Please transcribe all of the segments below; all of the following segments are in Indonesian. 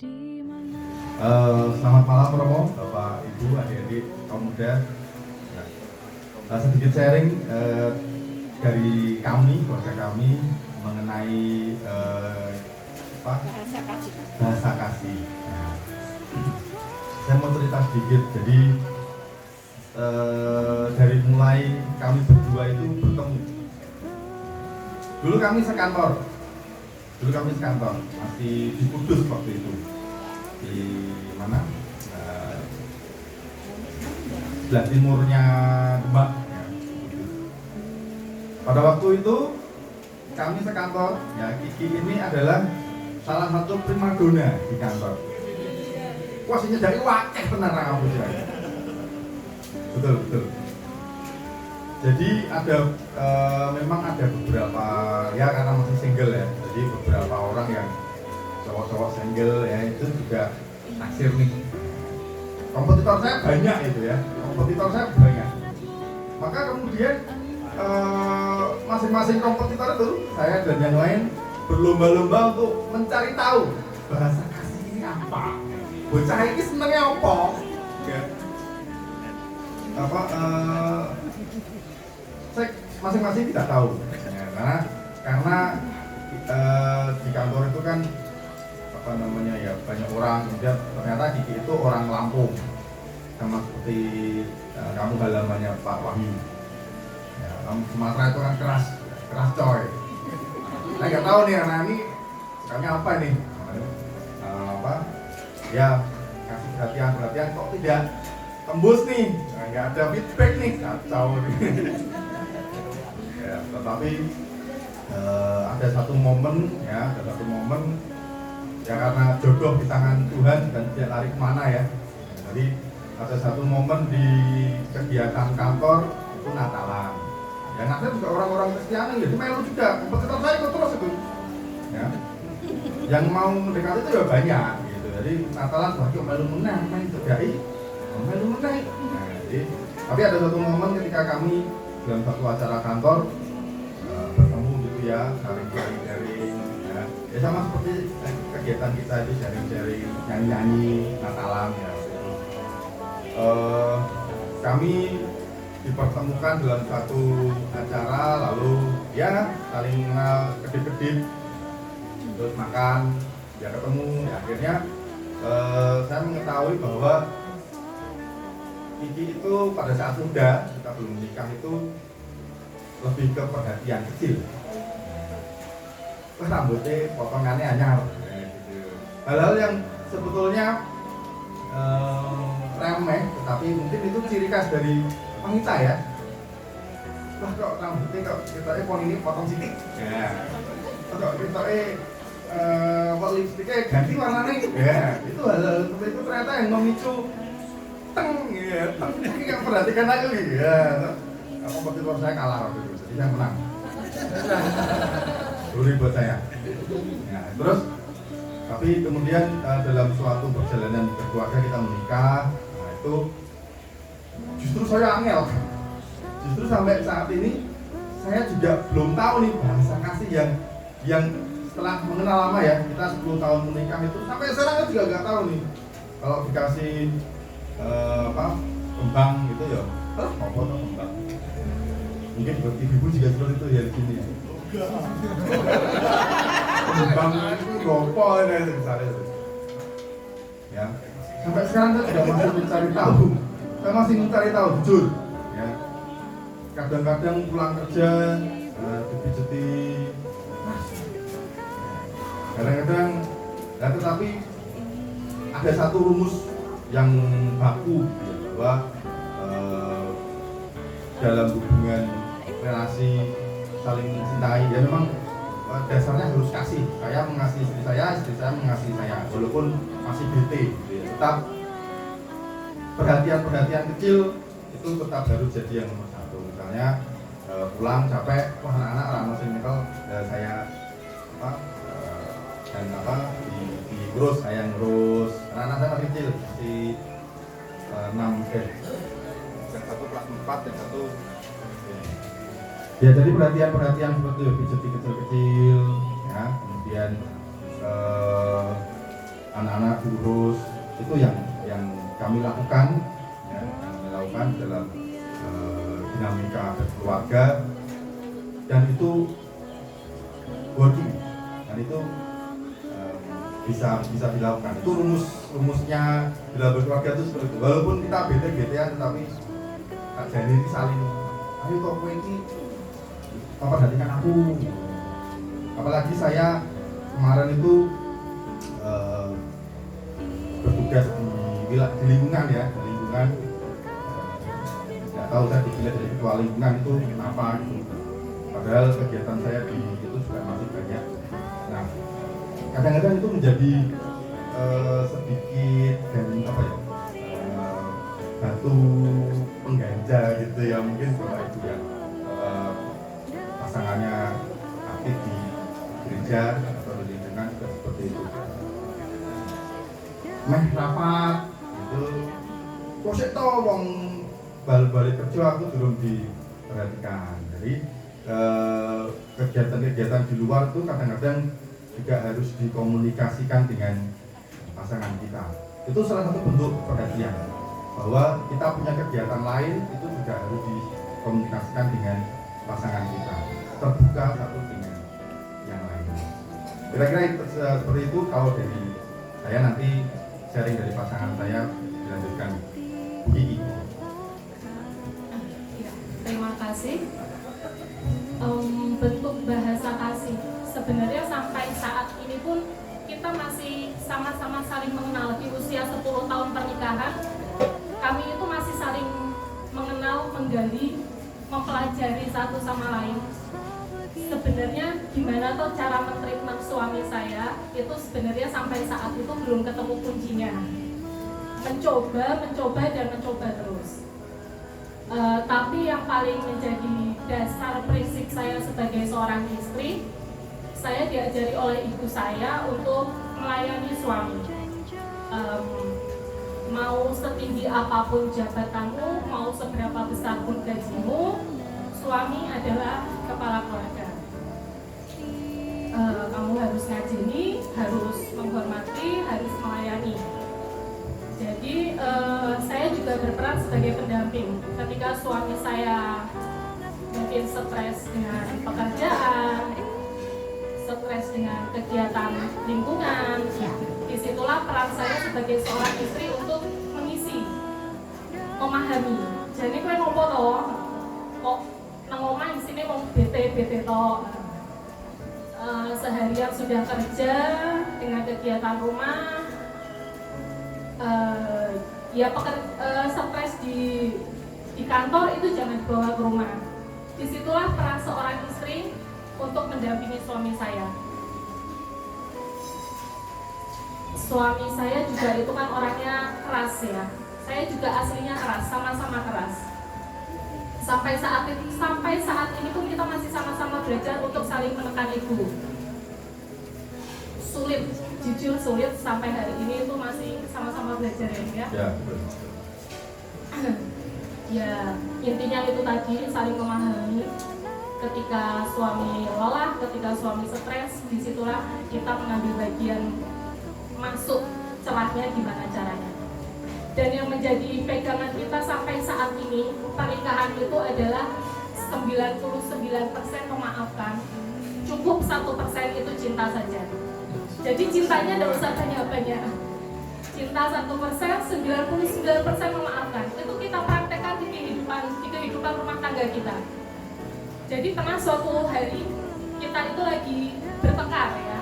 Selamat malam Romo, Bapak, Ibu, adik-adik, kaum muda. Sedikit sharing dari kami, keluarga kami mengenai bahasa kasih. Nah, saya mau cerita sedikit. Jadi dari mulai kami berdua itu bertemu. Dulu kami sekantor, masih di Kudus waktu itu. Di mana? Sebelah timurnya Demak. Ya. Pada waktu itu kami sekantor. Ya, Kiki ini adalah salah satu primadona di kantor. Kuasinya dari wakil benar kamu ya. Betul. Jadi ada memang ada beberapa ya karena masih single ya. Jadi beberapa orang yang cowok-cowok single ya itu juga naksir nih. Kompetitor saya banyak itu ya. Maka kemudian masing-masing kompetitor itu saya dan yang lain berlomba-lomba untuk mencari tahu bahasa kasih ini apa. Bocah ini senengnya apa? Ya. Saya masing-masing tidak tahu ya, karena di kantor itu kan banyak orang, kemudian ternyata Kiki itu orang Lampung sama seperti kamu halamannya Pak Wahyu ya, kamu Sumatera itu kan keras coy. Saya nggak tahu nih anak ini sukanya apa nih ya kasih perhatian kok tidak tembus nih, nggak ada feedback nih, kacau nih. Ya, tetapi ada satu momen ya karena jodoh di tangan Tuhan dan tidak lari kemana ya. Jadi ada satu momen di kegiatan kantor itu Natalan. Ya Natal juga orang-orang Kristiani jadi melu juga. Kompetitor saya ikut terus itu. Ya. Yang mau mendekat itu ya banyak gitu. Jadi Natalan bagi melu menang, main terjadi melu menang. Nah, jadi tapi ada satu momen ketika kami dalam satu acara kantor bertemu gitu ya, sharing ya sama seperti kegiatan kita itu sharing nyanyi Natalan ya. Kami dipertemukan dalam satu acara lalu ya saling kenal kedip-kedip terus makan ya ketemu ya, akhirnya saya mengetahui bahwa Kiki itu pada saat muda kita belum menikah itu lebih ke perhatian kecil. Rambutnya potongannya anyar gitu. Hal-hal yang sebetulnya remeh tetapi mungkin itu ciri khas dari wanita ya. Wah kok rambutnya kok kita pon ini potong sedikit ya. Kok kita lipstiknya ganti warnanya ya. Itu hal-hal seperti itu ternyata yang memicu ya. Ini yang perhatikan aku ya. Kompetitor saya kalah waktu itu, jadi saya menang. Duri buat saya. Nah, terus tapi kemudian dalam suatu perjalanan berkeluarga kita menikah, nah itu justru saya angel. Justru sampai saat ini saya juga belum tahu nih bahasa kasih yang setelah mengenal lama ya, kita 10 tahun menikah itu sampai sekarang saya juga nggak tahu nih. Kalau dikasih kembang gitu ya, apa kembang? Mungkin buat ibu juga seperti itu ya di sini ya. Kembang itu gopo ya misalnya. Ya, sampai sekarang saya tidak masih mencari tahu. Saya masih mencari tahu jujur. Ya, kadang-kadang pulang kerja, jeti-jeti. Kadang-kadang, ya, tetapi ada satu rumus yang baku ya, bahwa dalam hubungan relasi saling mencintai ya memang dasarnya harus kasih. Saya mengasihi istri saya mengasihi saya walaupun masih bete gitu ya. Tetap perhatian kecil itu tetap harus jadi yang nomor satu. Misalnya pulang capek, wah anak-anak rano singkel saya diurus, saya ngurus. Anak-anak saya masih kecil, masih 6 yang satu kelas 4 yang satu ya, jadi perhatian seperti itu, pijeti kecil-kecil ya, kemudian anak-anak diurus. Itu yang kami lakukan, ya, yang kami lakukan dalam dinamika berkeluarga, dan itu working, dan itu bisa dilakukan. Itu rumusnya dalam berkeluarga itu seperti itu. Walaupun kita beda-bedaan, tetapi Kak Jani ini saling, ayo kok kowe ini memperhatikan aku. Apalagi saya kemarin itu bertugas di lingkungan, ya, di lingkungan. Nggak tahu saya dipilih dari ketua lingkungan itu kenapa gitu. Padahal kegiatan saya di itu juga masih banyak. Nah, kadang-kadang itu menjadi sedikit dan apa ya, batu pengganja gitu ya, mungkin Bapak Ibu ya, pasangannya aktif di gereja atau di lingkungan seperti itu. Meh rapat itu kok sik to wong bal-balik kerja aku belum diperhatikan. Jadi kegiatan-kegiatan di luar itu kadang-kadang juga harus dikomunikasikan dengan pasangan kita. Itu salah satu bentuk perhatian, bahwa kita punya kegiatan lain itu juga harus dikomunikasikan dengan pasangan kita, terbuka satu dengan yang lain. Kira-kira seperti itu. Kalau dari saya, nanti sharing dari pasangan saya dilanjutkan Bu Kiki. Terima kasih. Bentuk bahasa kasih sebenarnya sampai saat ini pun kita masih sama-sama saling mengenal. Di usia 10 tahun pernikahan, kami itu masih saling mengenal, menggali, mempelajari satu sama lain. Sebenarnya gimana tuh cara mentreatment suami saya, itu sebenarnya sampai saat itu belum ketemu kuncinya. Mencoba dan mencoba terus. Tapi yang paling menjadi dasar prinsip saya sebagai seorang istri, saya diajari oleh ibu saya untuk melayani suami. Mau setinggi apapun jabatanmu, mau seberapa besar pun gajimu, suami adalah kepala keluarga. Kamu harus ngajeni, harus menghormati, harus melayani. Jadi saya juga berperan sebagai pendamping ketika suami saya mungkin stres dengan pekerjaan, stres dengan kegiatan lingkungan. Disitulah peran saya sebagai seorang istri untuk mengisi, memahami. Jadi kowe ngopo to? Kok nang omah isine wong bete to. Seharian sudah kerja dengan kegiatan rumah. Stres di kantor itu jangan dibawa ke rumah. Disitulah peran seorang istri untuk mendampingi suami saya. Suami saya juga itu kan orangnya keras ya. Saya juga aslinya keras, sama-sama keras. Sampai saat ini pun kita masih sama-sama belajar untuk saling menekan ibu. Sulit, jujur sulit sampai hari ini itu masih sama-sama belajar ya. Ya, betul. Ya, intinya itu tadi, saling memahami. Ketika suami lelah, ketika suami stres, disitulah kita mengambil bagian, masuk celahnya gimana caranya. Dan yang menjadi pegangan kita sampai saat ini, pernikahan itu adalah 99% memaafkan, cukup 1% itu cinta saja. Jadi cintanya tidak usah banyak-banyak. Cinta 1%, 99% memaafkan. Itu kita praktekkan di kehidupan rumah tangga kita. Jadi tengah suatu hari kita itu lagi bertengkar ya.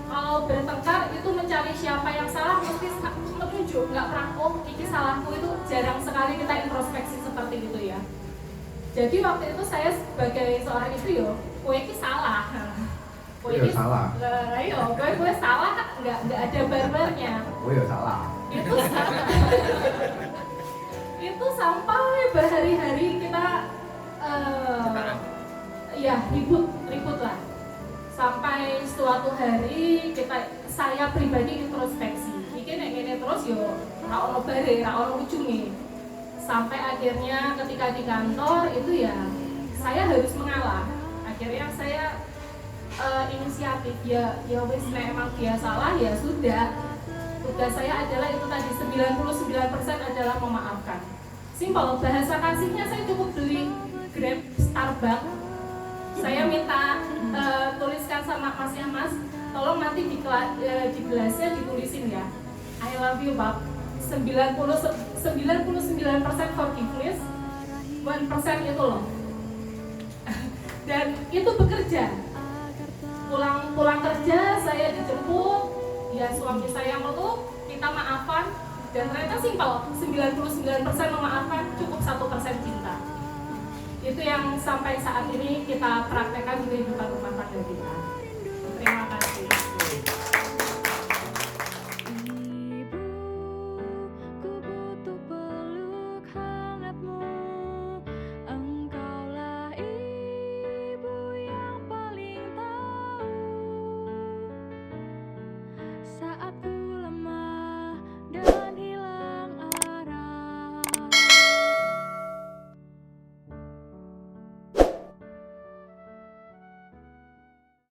Kalau bertengkar itu mencari siapa yang salah mesti menunjuk, nggak pernah ini salahku, itu jarang sekali kita introspeksi seperti itu ya. Jadi waktu itu saya sebagai seorang istri kowe ini salah. Kowe salah. Kowe salah, nggak ada barbarnya. Kowe salah. Itu sampai berhari-hari kita ribut lah. Sampai suatu hari saya pribadi introspeksi. Iki nek ngene terus ora ono bare, ora ono ujunge. Sampai akhirnya ketika di kantor itu ya saya harus mengalah. Akhirnya saya inisiatif ya wis nek emang dia salah ya sudah. Tugas saya adalah itu tadi 99% adalah memaafkan. Simpel, bahasa kasihnya saya cukup beli Grab, Starbucks. Saya minta tuliskan sama masnya, Mas, tolong nanti di gelasnya ditulisin ya, I love you Bab. 99% forgiveness, 1% itu loh. Dan itu bekerja. Pulang kerja saya dijemput, ya suami saya meluk, kita maafkan, dan ternyata simpel, 99% memaafkan, cukup 1% cinta. Itu yang sampai saat ini kita praktekkan di kehidupan rumah tangga kita.